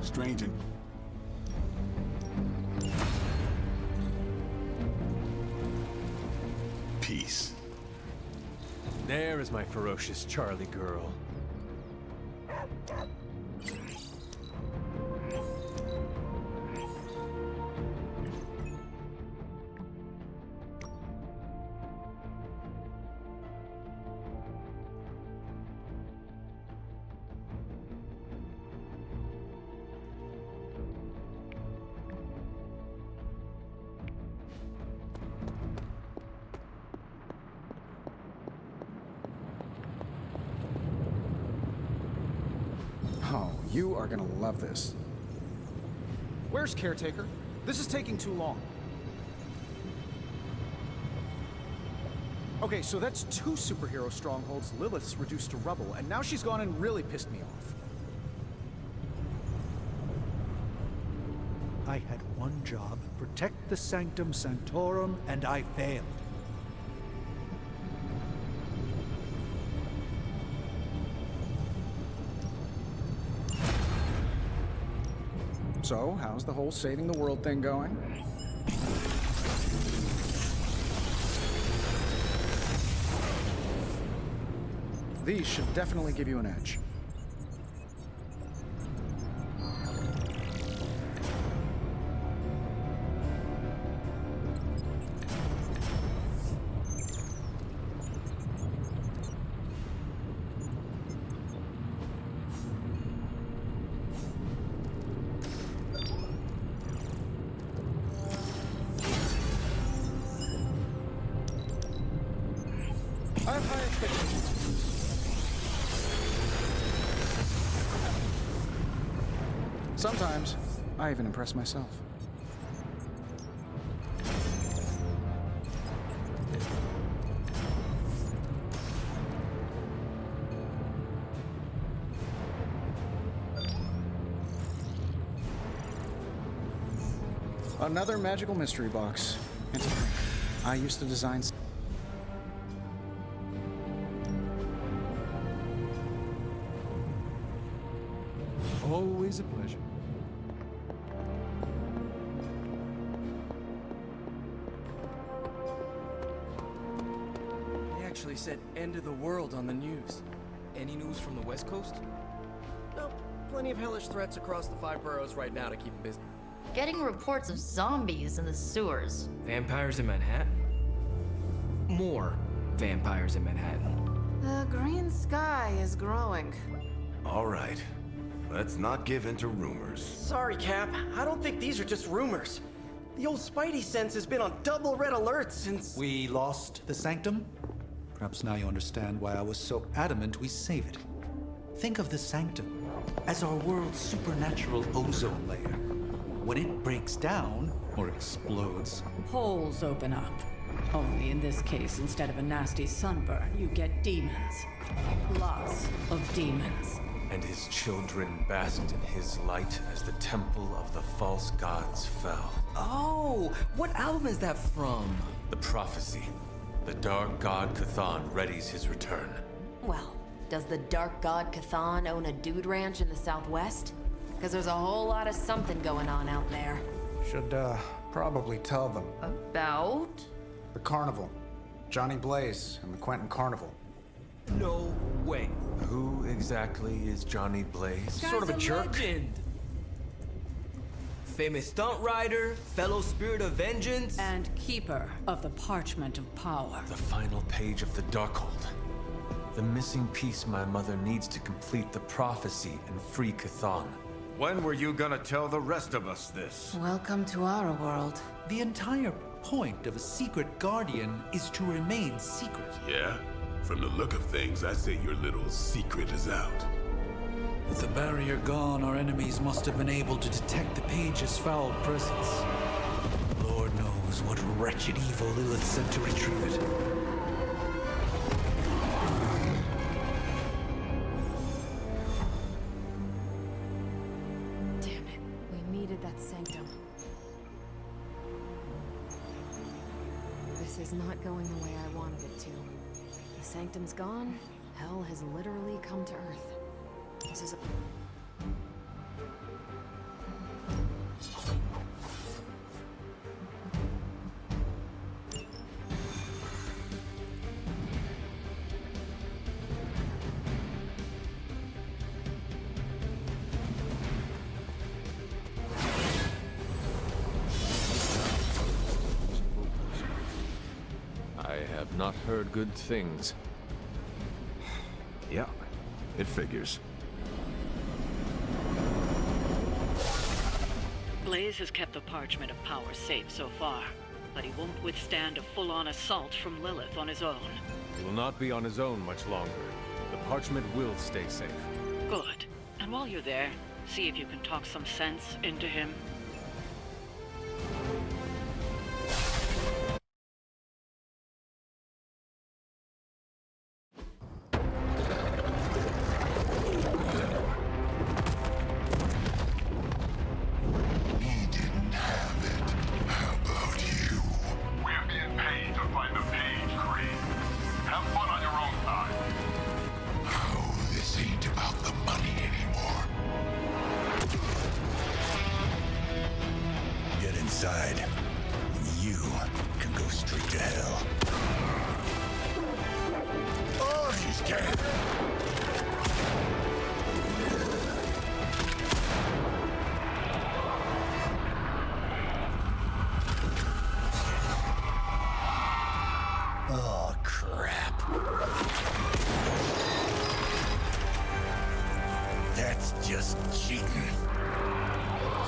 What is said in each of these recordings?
strange and... Peace. There is my ferocious Charlie girl. Oh, you are gonna love this. Where's Caretaker? This is taking too long. Okay, so that's 2 superhero strongholds Lilith's reduced to rubble, and now she's gone and really pissed me off. I had one job, protect the Sanctum Sanctorum, and I failed. So, how's the whole saving the world thing going? These should definitely give you an edge. I have high expectations. Sometimes, I even impress myself. Another magical mystery box. And to think, I used to design... Always a pleasure. They actually said end of the world on the news. Any news from the West Coast? Nope. Plenty of hellish threats across the 5 boroughs right now to keep them busy. Getting reports of zombies in the sewers. Vampires in Manhattan? More vampires in Manhattan. The green sky is growing. All right. Let's not give in to rumors. Sorry, Cap. I don't think these are just rumors. The old Spidey sense has been on double red alert since... We lost the Sanctum? Perhaps now you understand why I was so adamant we save it. Think of the Sanctum as our world's supernatural ozone layer. When it breaks down, or explodes, Holes open up. Only in this case, instead of a nasty sunburn, you get demons. Lots of demons. And his children basked in his light as the temple of the false gods fell. Oh, what album is that from? The prophecy. The dark god Cthon readies his return. Well, does the dark god Cthon own a dude ranch in the Southwest? Because there's a whole lot of something going on out there. Should, probably tell them. About? The carnival. Johnny Blaze and the Quentin Carnival. No way. Who exactly is Johnny Blaze? Sort of a jerk. Legend. Famous stunt rider, fellow spirit of vengeance. And keeper of the parchment of power. The final page of the Darkhold. The missing piece my mother needs to complete the prophecy and free Cthon. When were you gonna tell the rest of us this? Welcome to our world. the entire point of a secret guardian is to remain secret. Yeah? From the look of things, I say your little secret is out. With the barrier gone, our enemies must have been able to detect the page's foul presence. Lord knows what wretched evil Lilith sent to retrieve it. Damn it. We needed that sanctum. This is not going the way I wanted it to. The sanctum's gone. Hell has literally come to Earth. This is a... not heard good things. Yeah, it figures. Blaze has kept the Parchment of Power safe so far, but he won't withstand a full-on assault from Lilith on his own. He will not be on his own much longer. The parchment will stay safe. Good. And while you're there, see if you can talk some sense into him. Inside, and you can go straight to hell. Oh, she's dead. Oh, crap. That's just cheating.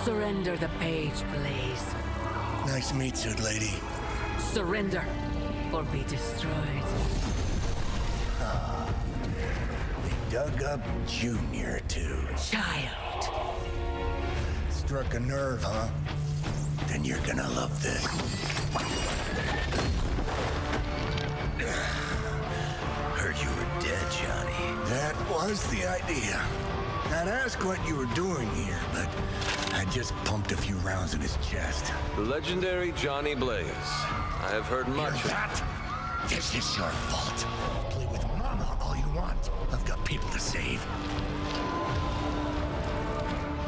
Surrender the page, Blaze. Nice meat suit, lady. Surrender, or be destroyed. They dug up Junior, too. Child. Struck a nerve, huh? Then you're gonna love this. Heard you were dead, Johnny. That was the idea. I'd ask what you were doing here, but I just pumped a few rounds in his chest. The legendary Johnny Blaze. I have heard much Hear that? This is your fault. Play with Mama all you want. I've got people to save.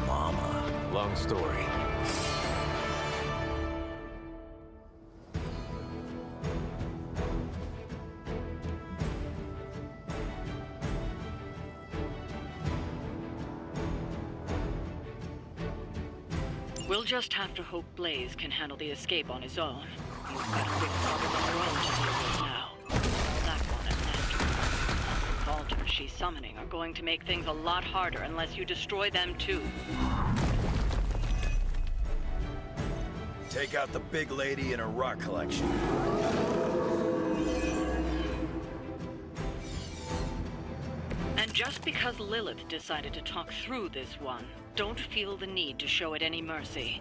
Mama. Long story. We'll just have to hope Blaze can handle the escape on his own. You've got a big problem on your own to deal with now. That one and that. The Vaulters she's summoning are going to make things a lot harder unless you destroy them too. Take out the big lady and her rock collection. And just because Lilith decided to talk through this one, don't feel the need to show it any mercy.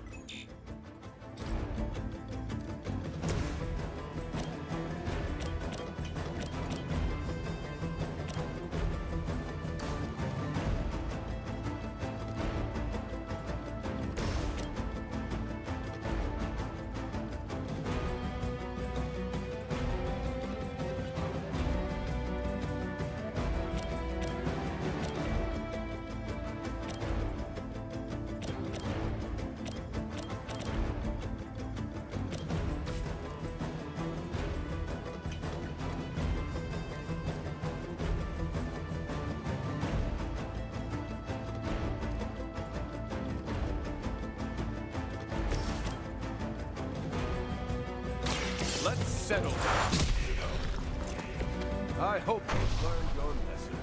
Let's settle down. I hope you've learned your lesson.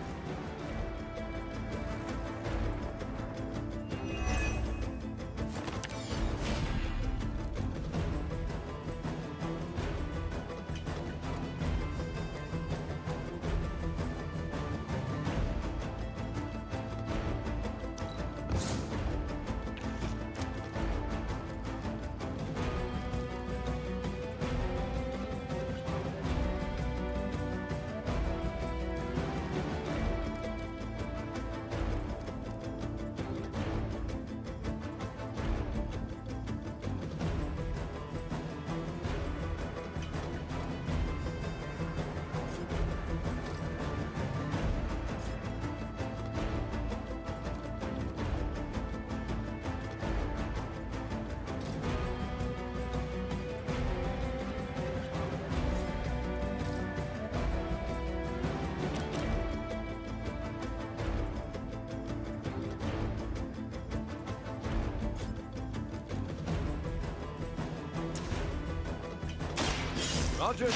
Roger.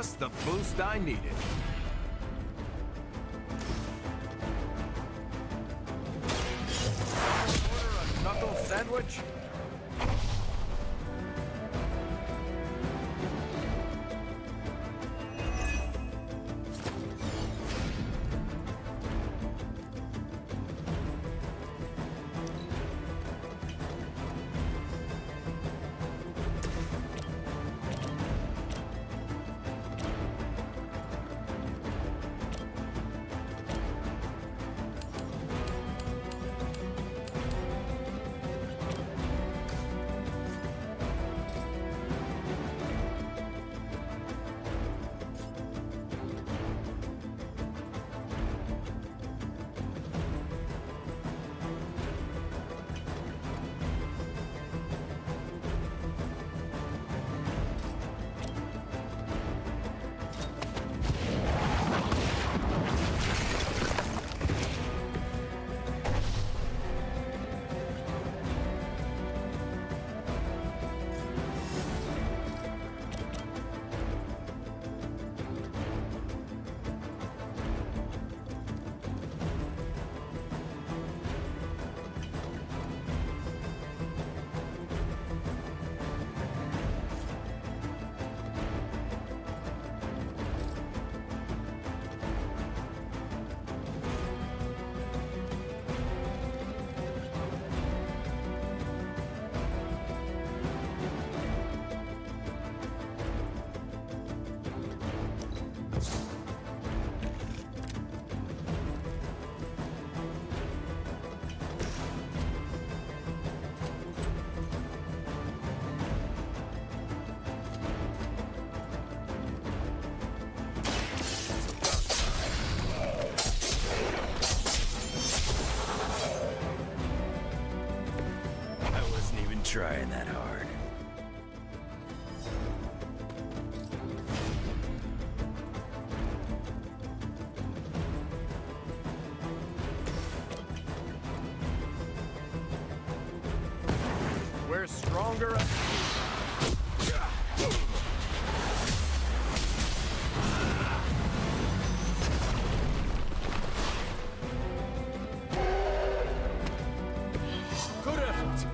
Just the boost I needed. Order a knuckle sandwich? Trying that hard. We're stronger. Good effort.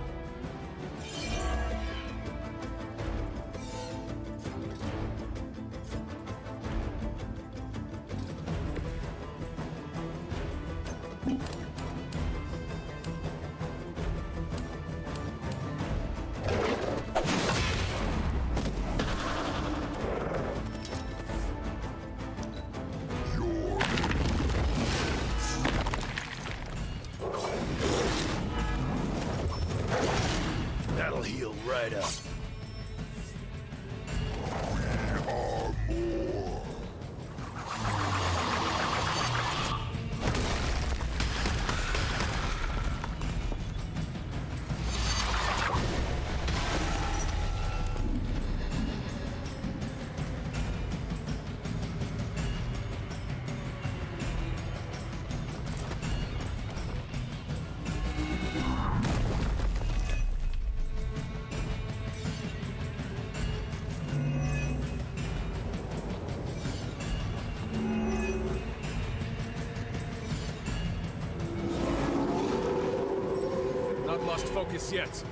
That'll heal right up. Not lost focus yet.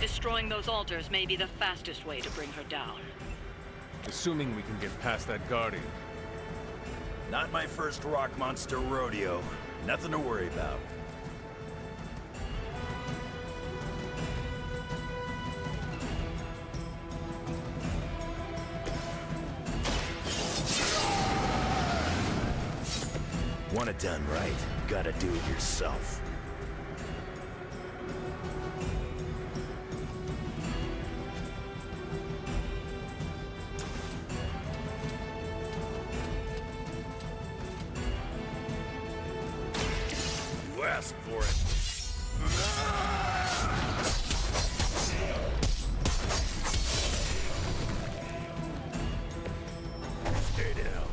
Destroying those altars may be the fastest way to bring her down. Assuming we can get past that Guardian. Not my first rock monster rodeo. Nothing to worry about. Want it done right, gotta do it yourself. You asked for it. Stay down.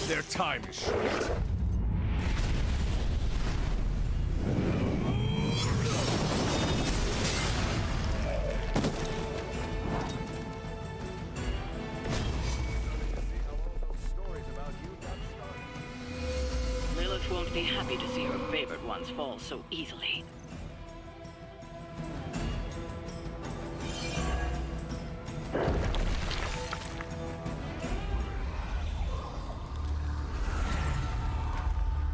Their time is short. Lilith won't be happy to see her favored ones fall so easily.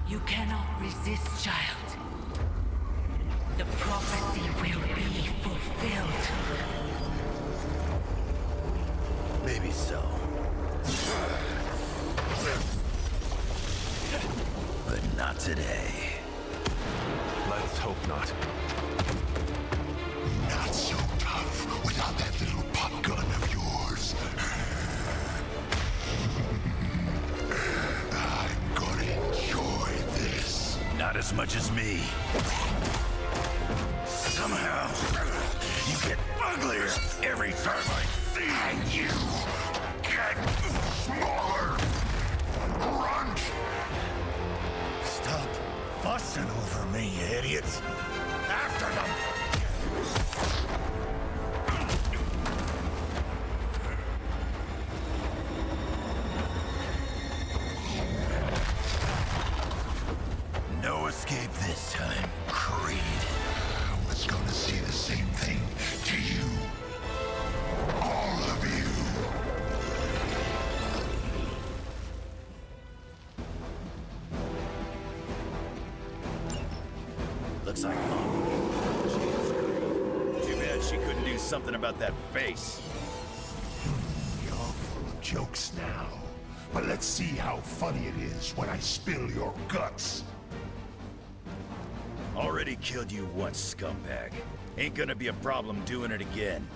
You cannot resist, child. The prophecy will be fulfilled. Maybe so. But not today. Let's hope not. Not so tough without that little pop gun of yours. I'm gonna enjoy this. Not as much as me. Somehow, you get uglier every time I see And you get smaller. Grunt. Stop fussing over me, you idiots. After them. No escape this time, Creed. I was gonna say the same thing to you. All of you. Looks like Mom. Too bad she couldn't do something about that face. You're full of jokes now. But let's see how funny it is when I spill your guts. Already killed you once, scumbag. Ain't gonna be a problem doing it again.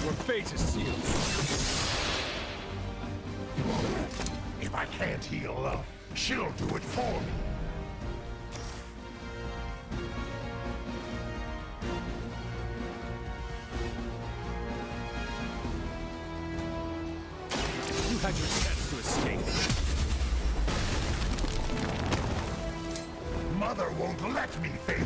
Your fate is sealed. If I can't heal up, she'll do it for me. You had your chance to escape. Mother won't let me, Fedor.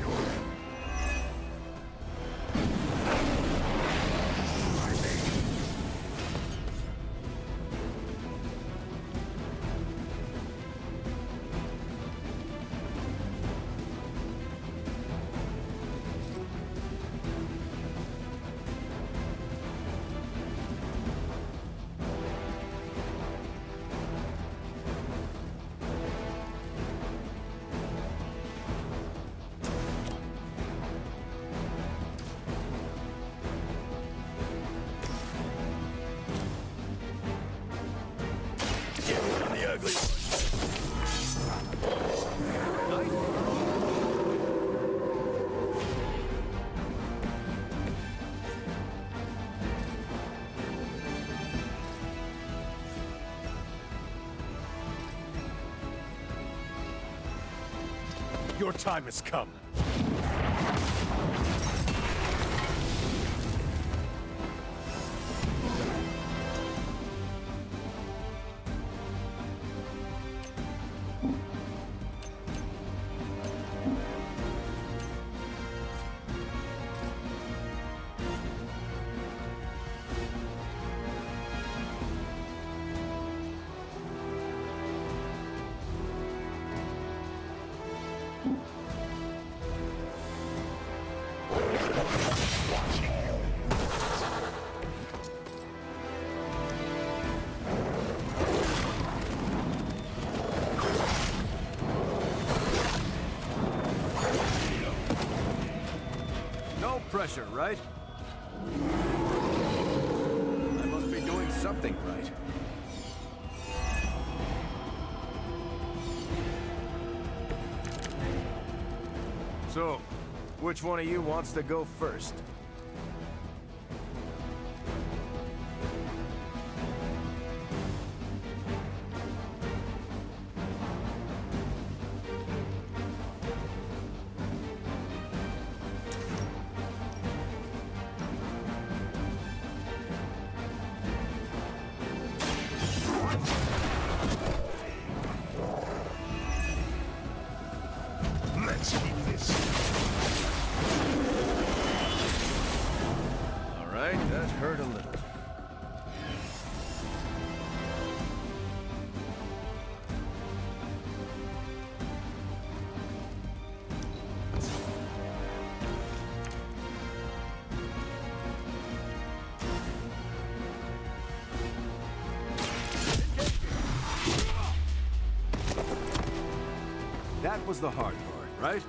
Get on the ugly one. Your time has come. No pressure, right? I must be doing something right. So, which one of you wants to go first? That was the hard part, right?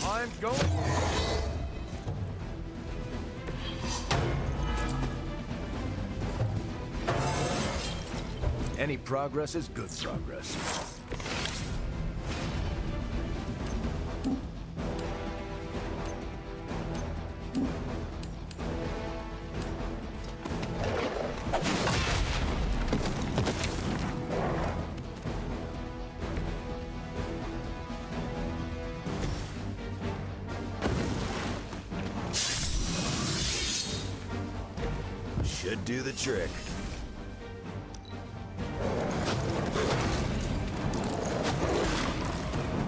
I'm going. Any progress is good progress. Should do the trick.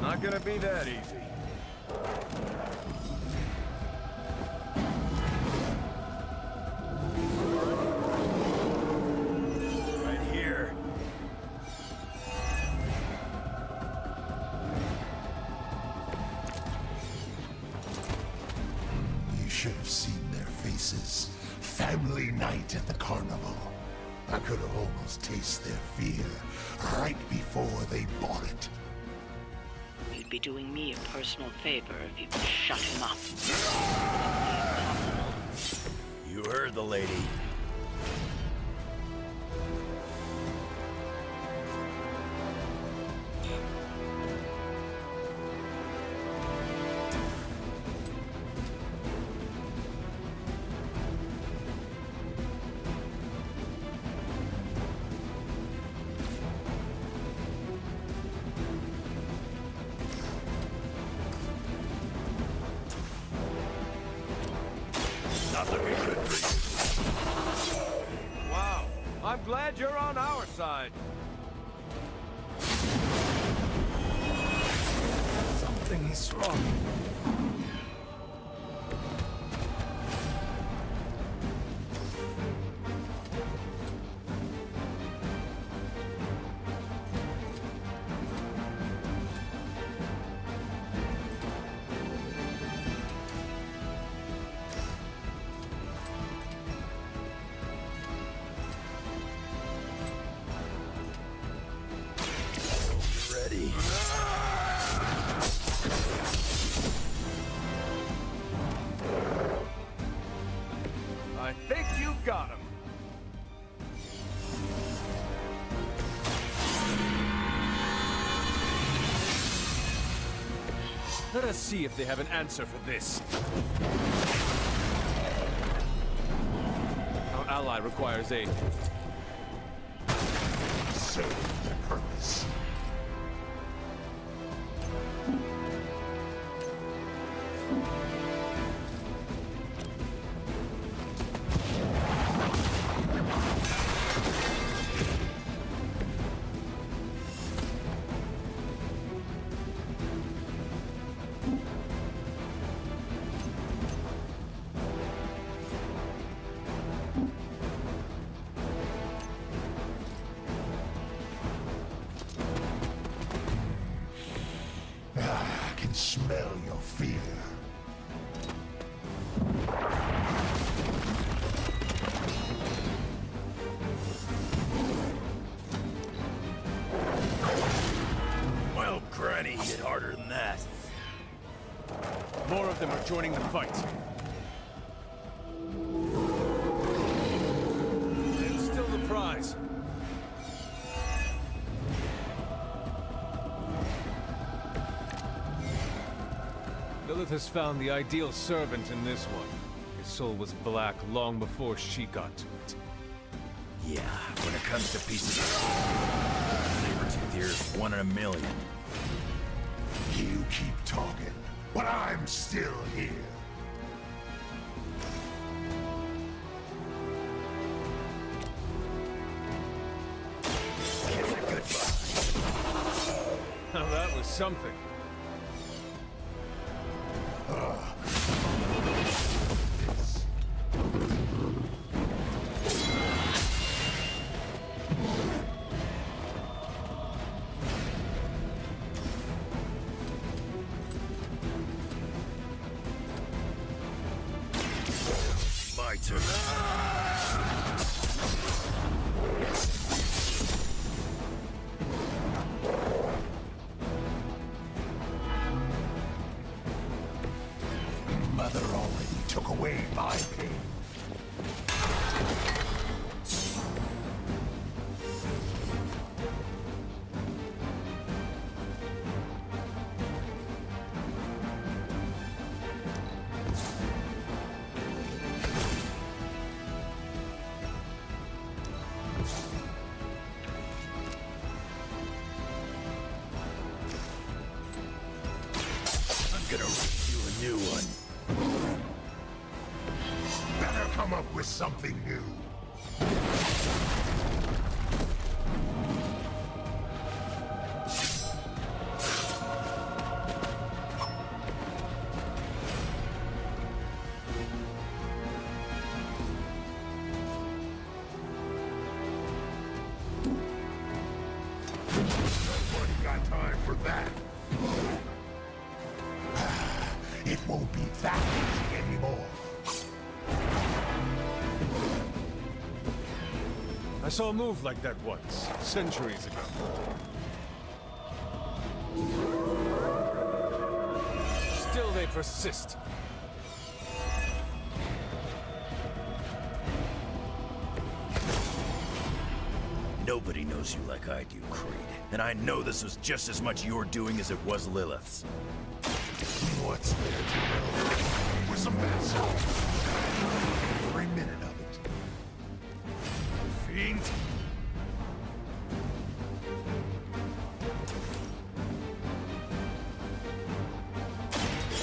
Not gonna be that easy. Right here. You should have seen their faces. Family night at the carnival. I could have almost tasted their fear right before they bought it. You'd be doing me a personal favor if you could shut him up. You heard the lady. Not looking good for you. Wow, I'm glad you're on our side. Something is wrong. Ready. I think you got him. Let us see if they have an answer for this. Our ally requires aid. Serve their purpose. I can smell your fear. Well, Granny hit harder than that. More of them are joining the fight. It's still the prize. Lilith has found the ideal servant in this one. His soul was black long before she got to it. Yeah, when it comes to pieces of Sabretooth here's 1 in a million. You keep talking, but I'm still here. Kiss it goodbye. Now that was something. traitor. Mother already took away my pain. I'm gonna read you a new one. Better come up with something new. Nobody got time for that. It won't be that easy anymore. I saw a move like that once, centuries ago. Still they persist. Nobody knows you like I do, Creed. And I know this was just as much your doing as it was Lilith's. What's there to know? It was a mess. Every minute of it. Fiend!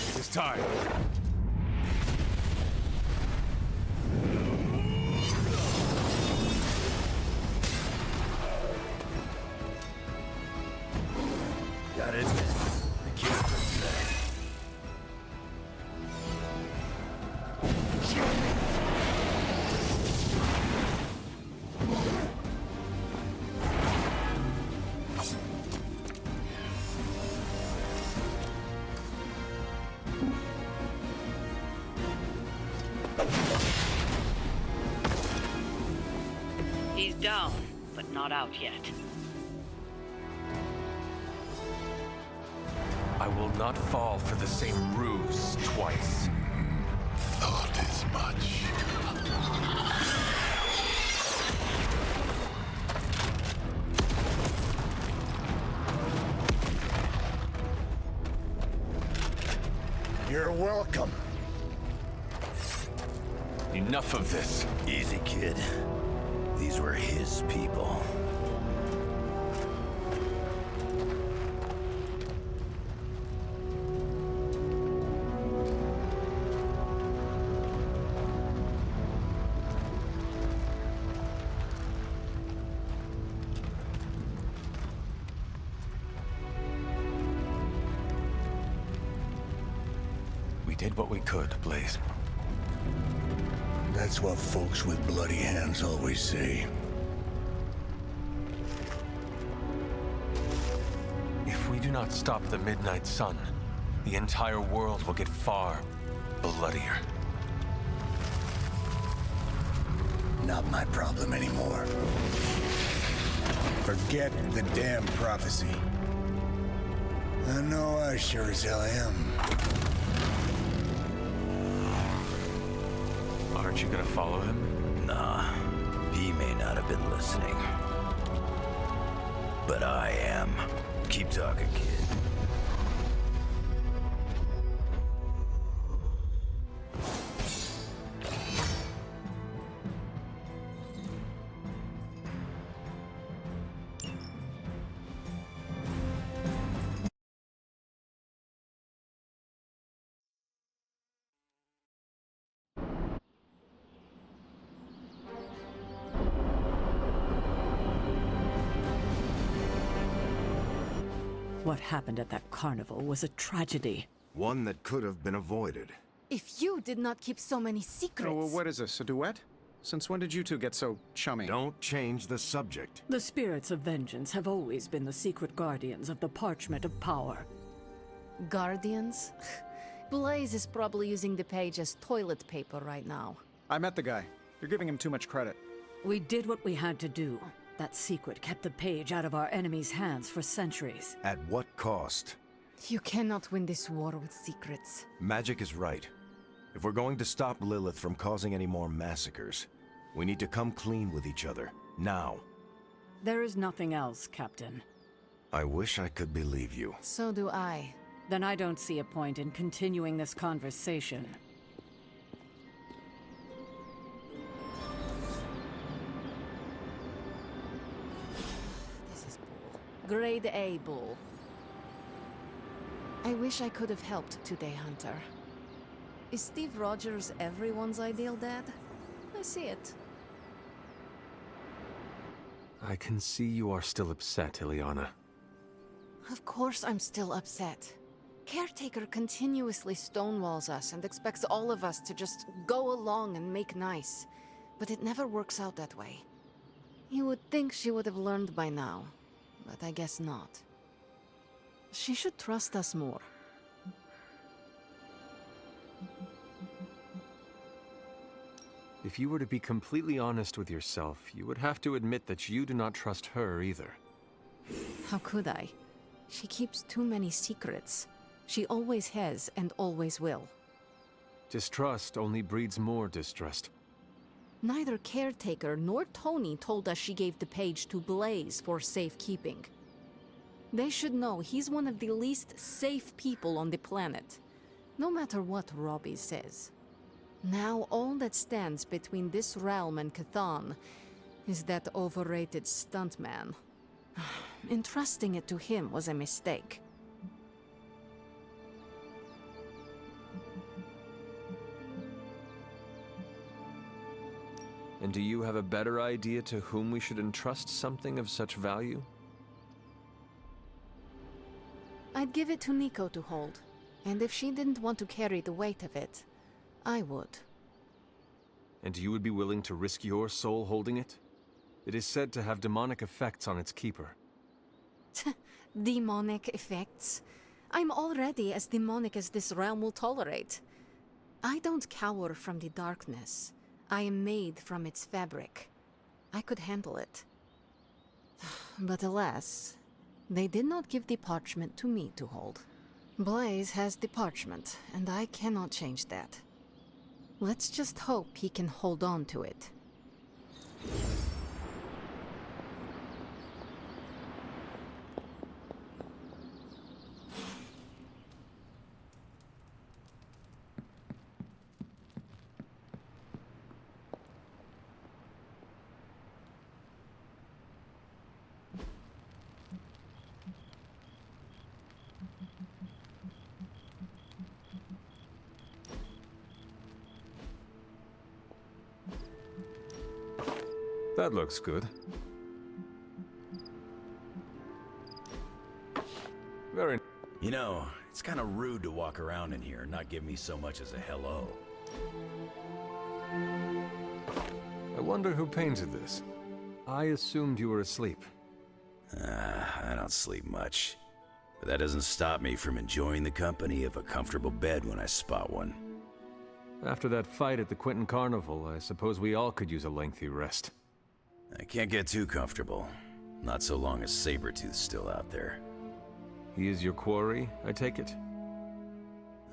It is time. Gotta admit, the kid's pretty bad. He's down, but not out yet. I will not fall for the same ruse twice. Thought as much. You're welcome. Enough of this. Easy, kid. These were his people. We did what we could, Blaze. That's what folks with bloody hands always say. If we do not stop the Midnight Sun, the entire world will get far bloodier. Not my problem anymore. Forget the damn prophecy. I know I sure as hell am. Aren't you gonna follow him? Nah, he may not have been listening. But I am. Keep talking, kid. What happened at that carnival was a tragedy. One that could have been avoided. If you did not keep so many secrets... Oh, well, what is this, a duet? Since when did you two get so chummy? Don't change the subject. The spirits of vengeance have always been the secret guardians of the Parchment of Power. Guardians? Blaze is probably using the page as toilet paper right now. I met the guy. You're giving him too much credit. We did what we had to do. That secret kept the page out of our enemies' hands for centuries. At what cost? You cannot win this war with secrets. Magic is right. If we're going to stop Lilith from causing any more massacres, we need to come clean with each other, now. There is nothing else, Captain. I wish I could believe you. So do I. Then I don't see a point in continuing this conversation. This is bull. Grade A bull. I wish I could have helped today, Hunter. Is Steve Rogers everyone's ideal dad? I see it. I can see you are still upset, Ileana. Of course I'm still upset. Caretaker continuously stonewalls us and expects all of us to just go along and make nice. But it never works out that way. You would think she would have learned by now, but I guess not. She should trust us more. If you were to be completely honest with yourself, you would have to admit that you do not trust her either. How could I? She keeps too many secrets. She always has and always will. Distrust only breeds more distrust. Neither Caretaker nor Tony told us she gave the page to Blaze for safekeeping. They should know he's one of the least safe people on the planet, no matter what Robbie says. Now all that stands between this realm and Chthon is that overrated stuntman. Entrusting it to him was a mistake. And do you have a better idea to whom we should entrust something of such value? I'd give it to Nico to hold, and if she didn't want to carry the weight of it, I would. And you would be willing to risk your soul holding it? It is said to have demonic effects on its keeper. Demonic effects? I'm already as demonic as this realm will tolerate. I don't cower from the darkness. I am made from its fabric. I could handle it. But alas, they did not give the parchment to me to hold. Blaze has the parchment, and I cannot change that. Let's just hope he can hold on to it. That looks good. Very... You know, it's kind of rude to walk around in here and not give me so much as a hello. I wonder who painted this. I assumed you were asleep. I don't sleep much. But that doesn't stop me from enjoying the company of a comfortable bed when I spot one. After that fight at the Quentin Carnival, I suppose we all could use a lengthy rest. I can't get too comfortable. Not so long as Sabretooth's still out there. He is your quarry, I take it?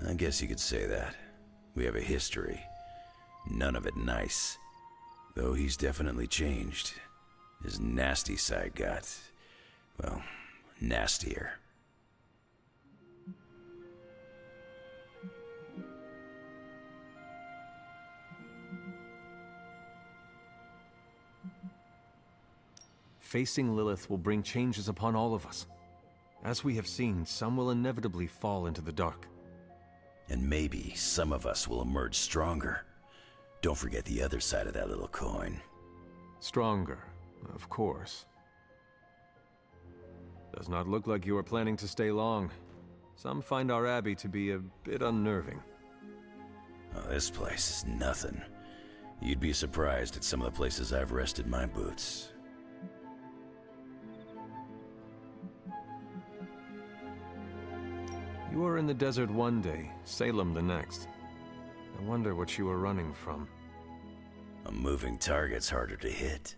I guess you could say that. We have a history. None of it nice. Though he's definitely changed. His nasty side got, well, nastier. Facing Lilith will bring changes upon all of us. As we have seen, some will inevitably fall into the dark. And maybe some of us will emerge stronger. Don't forget the other side of that little coin. Stronger, of course. Does not look like you are planning to stay long. Some find our abbey to be a bit unnerving. Oh, this place is nothing. You'd be surprised at some of the places I've rested my boots. You were in the desert one day, Salem the next. I wonder what you were running from. A moving target's harder to hit.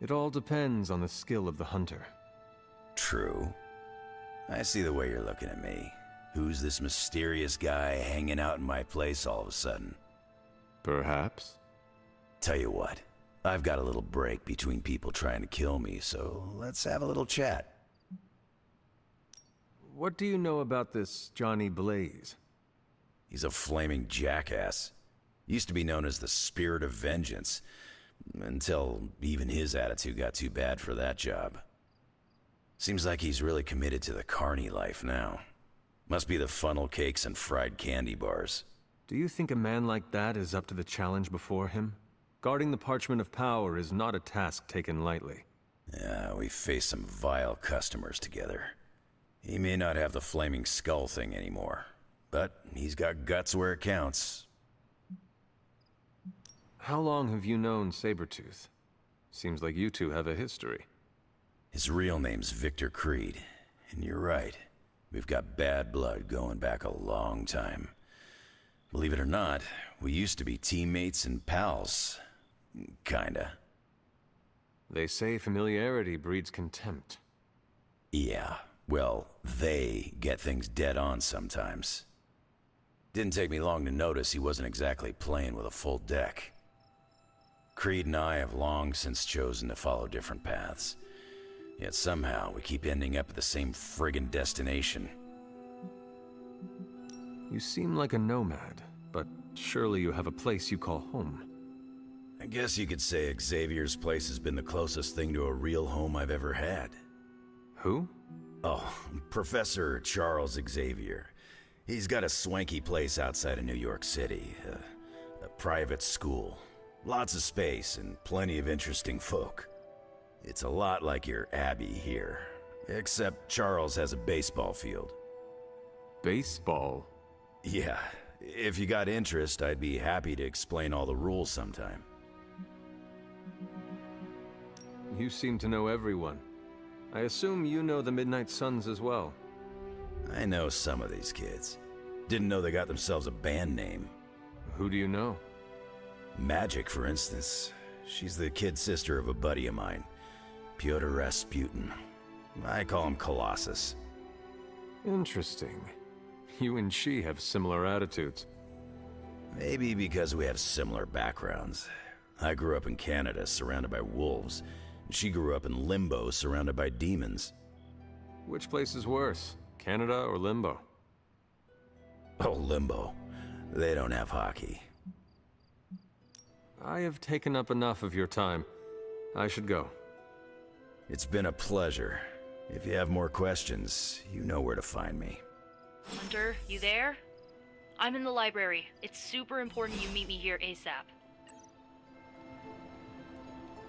It all depends on the skill of the hunter. True. I see the way you're looking at me. Who's this mysterious guy hanging out in my place all of a sudden? Perhaps. Tell you what, I've got a little break between people trying to kill me, so let's have a little chat. What do you know about this Johnny Blaze? He's a flaming jackass. Used to be known as the Spirit of Vengeance, until even his attitude got too bad for that job. Seems like he's really committed to the carny life now. Must be the funnel cakes and fried candy bars. Do you think a man like that is up to the challenge before him? Guarding the Parchment of Power is not a task taken lightly. Yeah, we faced some vile customers together. He may not have the flaming skull thing anymore, but he's got guts where it counts. How long have you known Sabretooth? Seems like you two have a history. His real name's Victor Creed, and you're right. We've got bad blood going back a long time. Believe it or not, we used to be teammates and pals. Kinda. They say familiarity breeds contempt. Yeah, well, they get things dead on sometimes. Didn't take me long to notice he wasn't exactly playing with a full deck. Creed and I have long since chosen to follow different paths. Yet somehow we keep ending up at the same friggin' destination. You seem like a nomad, but surely you have a place you call home. I guess you could say Xavier's place has been the closest thing to a real home I've ever had. Who? Oh, Professor Charles Xavier. He's got a swanky place outside of New York City. A private school. Lots of space and plenty of interesting folk. It's a lot like your Abbey here, except Charles has a baseball field. Baseball? Yeah, if you got interest, I'd be happy to explain all the rules sometime. You seem to know everyone. I assume you know the Midnight Suns as well. I know some of these kids. Didn't know they got themselves a band name. Who do you know? Magic, for instance. She's the kid sister of a buddy of mine, Pyotr Rasputin. I call him Colossus. Interesting. You and she have similar attitudes. Maybe because we have similar backgrounds. I grew up in Canada, surrounded by wolves. And she grew up in Limbo, surrounded by demons. Which place is worse, Canada or Limbo? Oh, Limbo. They don't have hockey. I have taken up enough of your time. I should go. It's been a pleasure. If you have more questions, you know where to find me. Hunter, you there? I'm in the library. It's super important you meet me here ASAP.